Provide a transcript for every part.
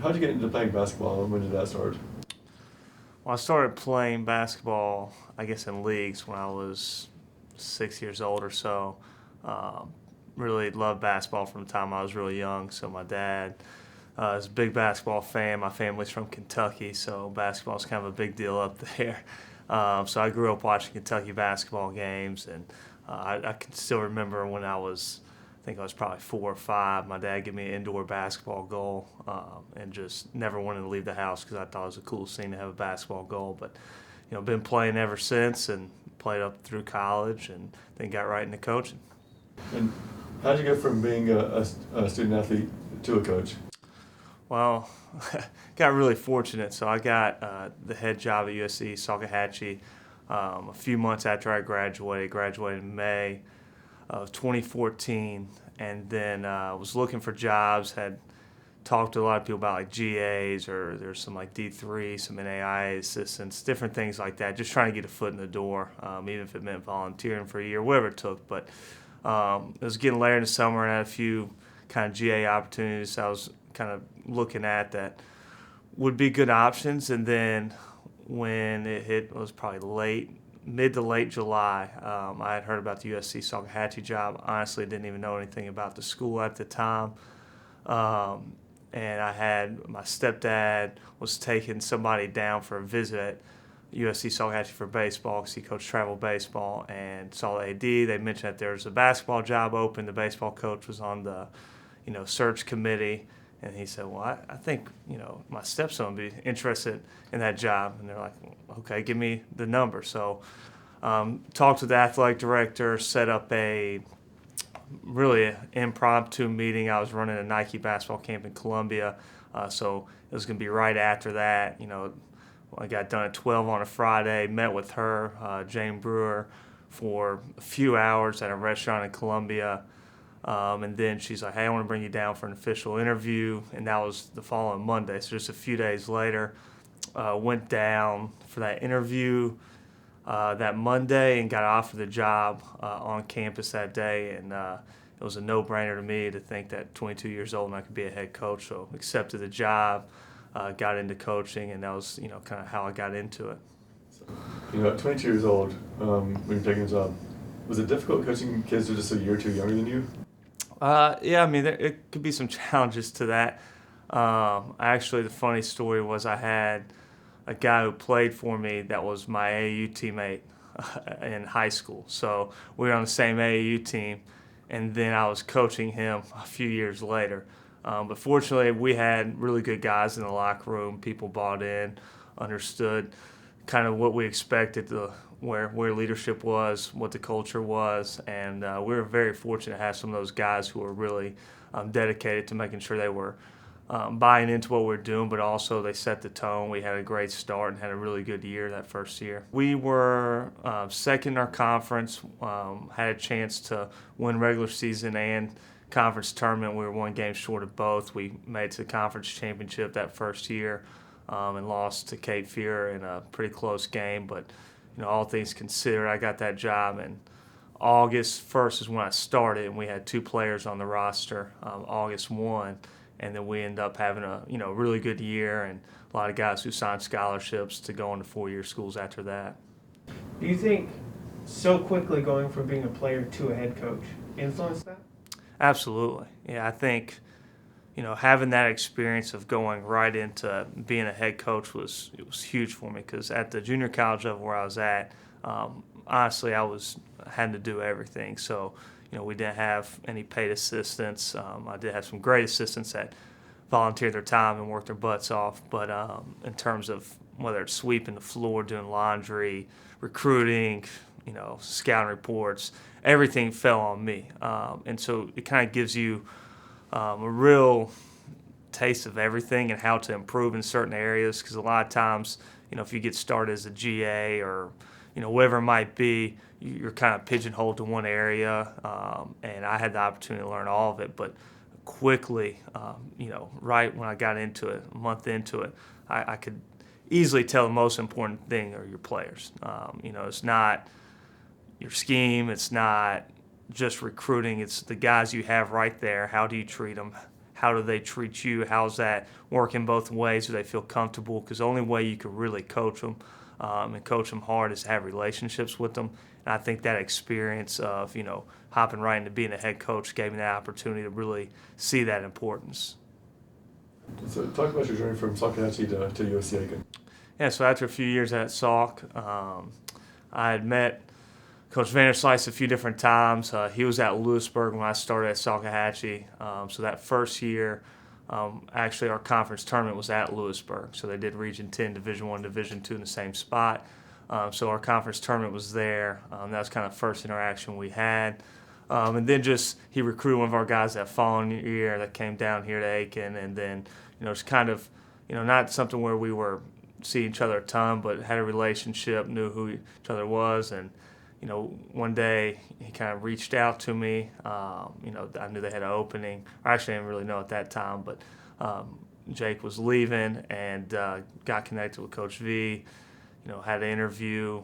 How'd you get into playing basketball, and when did that start? Well, I started playing basketball, I guess, in leagues when I was 6 years old or so. Um, really loved basketball from the time I was really young. So my dad is a big basketball fan. My family's from Kentucky, so basketball is kind of a big deal up there. So I grew up watching Kentucky basketball games, and I can still remember when I think I was probably 4 or 5. My dad gave me an indoor basketball goal, and just never wanted to leave the house because I thought it was a cool thing to have a basketball goal. But been playing ever since, and played up through college, and then got right into coaching. And how'd you go from being a student athlete to a coach? Well, got really fortunate. So I got the head job at USC Salkehatchie a few months after I graduated. Graduated in May of 2014, and then was looking for jobs. Had talked to a lot of people about like GAs, or there's some like D3, some NAIA assistants, different things like that. Just trying to get a foot in the door, even if it meant volunteering for a year, whatever it took. But it was getting later in the summer, and I had a few kind of GA opportunities I was kind of looking at that would be good options. And then when it was probably mid to late July, I had heard about the USC Salkehatchie job. Honestly, didn't even know anything about the school at the time. Um, and I had my stepdad was taking somebody down for a visit at USC Salkehatchie for baseball because he coached travel baseball, and saw the AD. They mentioned that there was a basketball job open. The baseball coach was on the search committee, and he said, well, I think my stepson would be interested in that job. And they're like, well, okay, give me the number. So talked with the athletic director, set up a really impromptu meeting. I was running a Nike basketball camp in Columbia, so it was going to be right after that. I got done at 12 on a Friday, met with her, Jane Brewer, for a few hours at a restaurant in Columbia. And then she's like, hey, I want to bring you down for an official interview. And that was the following Monday. So just a few days later, went down for that interview that Monday and got offered the job on campus that day. And it was a no-brainer to me to think that 22 years old and I could be a head coach. So accepted the job, got into coaching, and that was kind of how I got into it. At 22 years old, when you're taking a job, was it difficult coaching kids who are just a year or two younger than you? Yeah, I mean, it could be some challenges to that. Actually, the funny story was I had a guy who played for me that was my AAU teammate in high school. So we were on the same AAU team, and then I was coaching him a few years later. But fortunately, we had really good guys in the locker room. People bought in, understood kind of what we expected, where leadership was, what the culture was, and we were very fortunate to have some of those guys who were really dedicated to making sure they were buying into what we were doing, but also they set the tone. We had a great start and had a really good year that first year. We were second in our conference, had a chance to win regular season and conference tournament. We were one game short of both. We made it to the conference championship that first year, and lost to Cape Fear in a pretty close game. But all things considered, I got that job, and August 1st is when I started, and we had 2 players on the roster, August 1, and then we ended up having a really good year, and a lot of guys who signed scholarships to go into 4-year schools after that. Do you think so quickly going from being a player to a head coach influenced that? Absolutely. Yeah, I think having that experience of going right into being a head coach was huge for me, because at the junior college level where I was at, honestly, had to do everything. So we didn't have any paid assistants. I did have some great assistants that volunteered their time and worked their butts off. But in terms of whether it's sweeping the floor, doing laundry, recruiting, scouting reports, everything fell on me. And so it kind of gives you a real taste of everything and how to improve in certain areas, because a lot of times, if you get started as a GA or whatever it might be, you're kind of pigeonholed to one area, and I had the opportunity to learn all of it. But quickly, right when I got into it, a month into it, I could easily tell the most important thing are your players. It's not your scheme, it's not just recruiting, it's the guys you have right there. How do you treat them? how do they treat you? How's that working both ways? Do they feel comfortable? Because the only way you can really coach them and coach them hard is to have relationships with them. And I think that experience of, hopping right into being a head coach gave me that opportunity to really see that importance. So talk about your journey from Salkehatchie to USC Aiken. Yeah, so after a few years at Salk, I had met Coach Vanderslice a few different times. He was at Lewisburg when I started at Salkehatchie. So that first year, actually our conference tournament was at Lewisburg. So they did Region 10, Division 1, Division 2 in the same spot. So our conference tournament was there. That was kind of the first interaction we had. And then he recruited one of our guys that following year that came down here to Aiken. And then, it's kind of, not something where we were seeing each other a ton, but had a relationship, knew who each other was. And, one day he kind of reached out to me. I knew they had an opening. I actually didn't really know at that time, but Jake was leaving and got connected with Coach V. Had an interview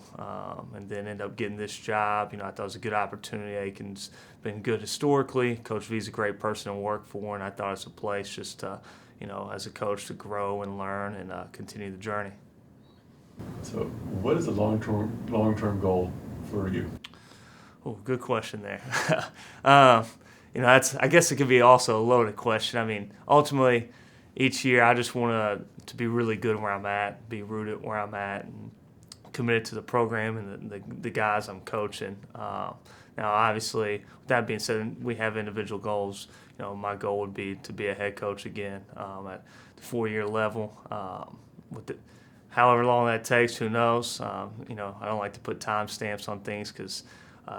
and then ended up getting this job. I thought it was a good opportunity. Aiken's been good historically. Coach V's a great person to work for, and I thought it's a place just to, as a coach to grow and learn and continue the journey. So what is the long-term goal for you? Oh, good question there. I guess it could be also a loaded question. I mean, ultimately, each year I just want to be really good where I'm at, be rooted where I'm at, and committed to the program and the guys I'm coaching. Now, obviously, with that being said, we have individual goals. My goal would be to be a head coach again at the 4-year level. However long that takes, who knows? I don't like to put time stamps on things because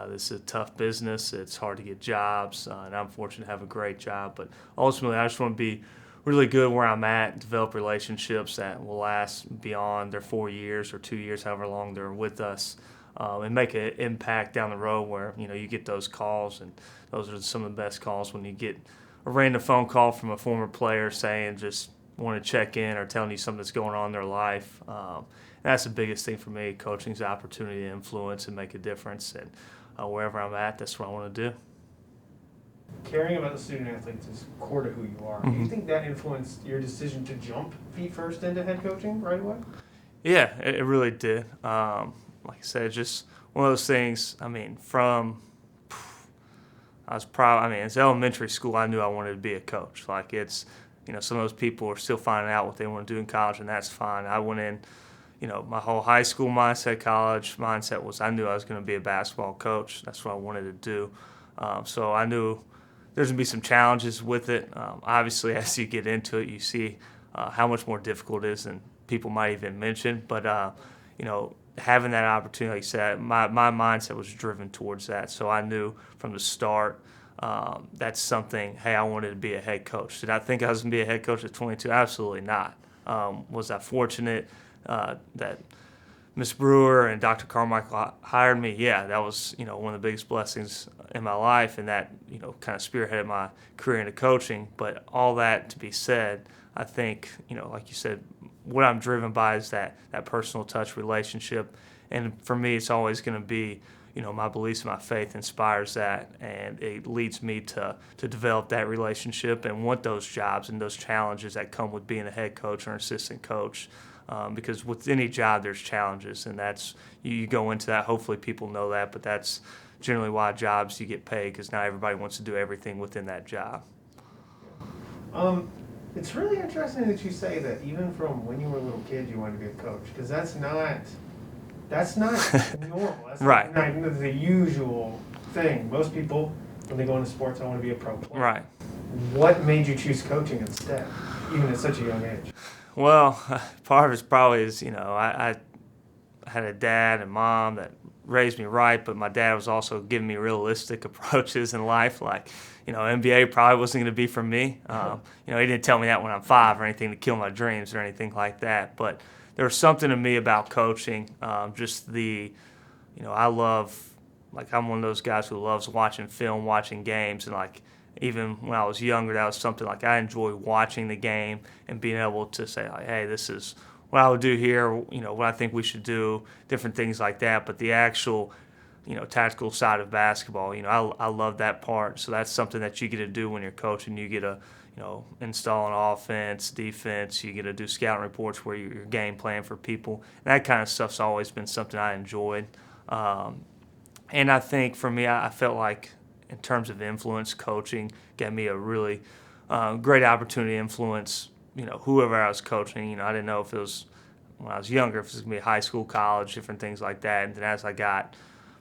this is a tough business. It's hard to get jobs, and I'm fortunate to have a great job. But ultimately, I just want to be really good where I'm at, develop relationships that will last beyond their 4 years or 2 years, however long they're with us, and make an impact down the road where, you get those calls, and those are some of the best calls when you get a random phone call from a former player saying just want to check in or telling you something that's going on in their life. And that's the biggest thing for me. Coaching is the opportunity to influence and make a difference, and wherever I'm at, that's what I want to do. Caring about the student athletes is core to who you are. Do you think that influenced your decision to jump feet first into head coaching right away? Yeah, it really did. Like I said, just one of those things. I mean, it's elementary school. I knew I wanted to be a coach. Like some of those people are still finding out what they want to do in college, and that's fine. I went in, my whole high school mindset, college mindset was I knew I was going to be a basketball coach. That's what I wanted to do. So I knew there's going to be some challenges with it. Obviously, as you get into it, you see how much more difficult it is than people might even mention. But, having that opportunity, like I said, my mindset was driven towards that. So I knew from the start that's something, hey, I wanted to be a head coach. Did I think I was going to be a head coach at 22? Absolutely not. Was I fortunate that Ms. Brewer and Dr. Carmichael hired me? Yeah, that was, one of the biggest blessings in my life, and that, kind of spearheaded my career into coaching. But all that to be said, I think, like you said, what I'm driven by is that personal touch relationship. And for me, it's always going to be, my beliefs and my faith inspires that, and it leads me to develop that relationship and want those jobs and those challenges that come with being a head coach or an assistant coach. Because with any job, there's challenges, and that's you go into that. Hopefully, people know that, but that's generally why jobs you get paid, because not everybody wants to do everything within that job. It's really interesting that you say that even from when you were a little kid, you wanted to be a coach, because that's not normal. That's right. Not the usual thing. Most people, when they go into sports, I want to be a pro player. Right. What made you choose coaching instead, even at such a young age? Well, part of it probably is, I had a dad and mom that raised me right, but my dad was also giving me realistic approaches in life. Like, NBA probably wasn't going to be for me. He didn't tell me that when I'm 5 or anything to kill my dreams or anything like that. But there was something to me about coaching. I love, I'm one of those guys who loves watching film, watching games, and even when I was younger, that was something I enjoy watching the game and being able to say, hey, this is what I would do here, what I think we should do, different things like that. But the actual, tactical side of basketball, I love that part. So that's something that you get to do when you're coaching. You get to, installing offense, defense. You get to do scouting reports where you're game plan for people. And that kind of stuff's always been something I enjoyed. And I think for me, I felt like in terms of influence, coaching gave me a really great opportunity to influence, whoever I was coaching. I didn't know if it was when I was younger, if it was going to be high school, college, different things like that. And then as I got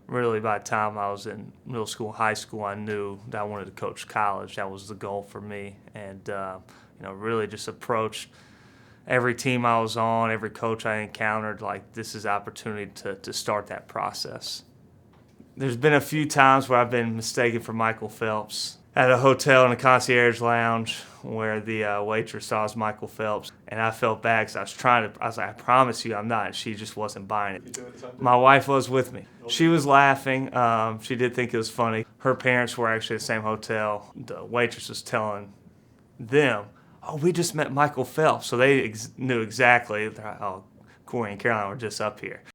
really, by the time I was in middle school, high school, I knew that I wanted to coach college. That was the goal for me. And, really just approached every team I was on, every coach I encountered, like this is an opportunity to start that process. There's been a few times where I've been mistaken for Michael Phelps at a hotel in a concierge lounge where the waitress saw as Michael Phelps, and I felt bad because I was like, I promise you I'm not, and she just wasn't buying it. My wife was with me. She was laughing. She did think it was funny. Her parents were actually at the same hotel. The waitress was telling them, oh, we just met Michael Phelps, so they knew exactly, oh, Corey and Caroline were just up here.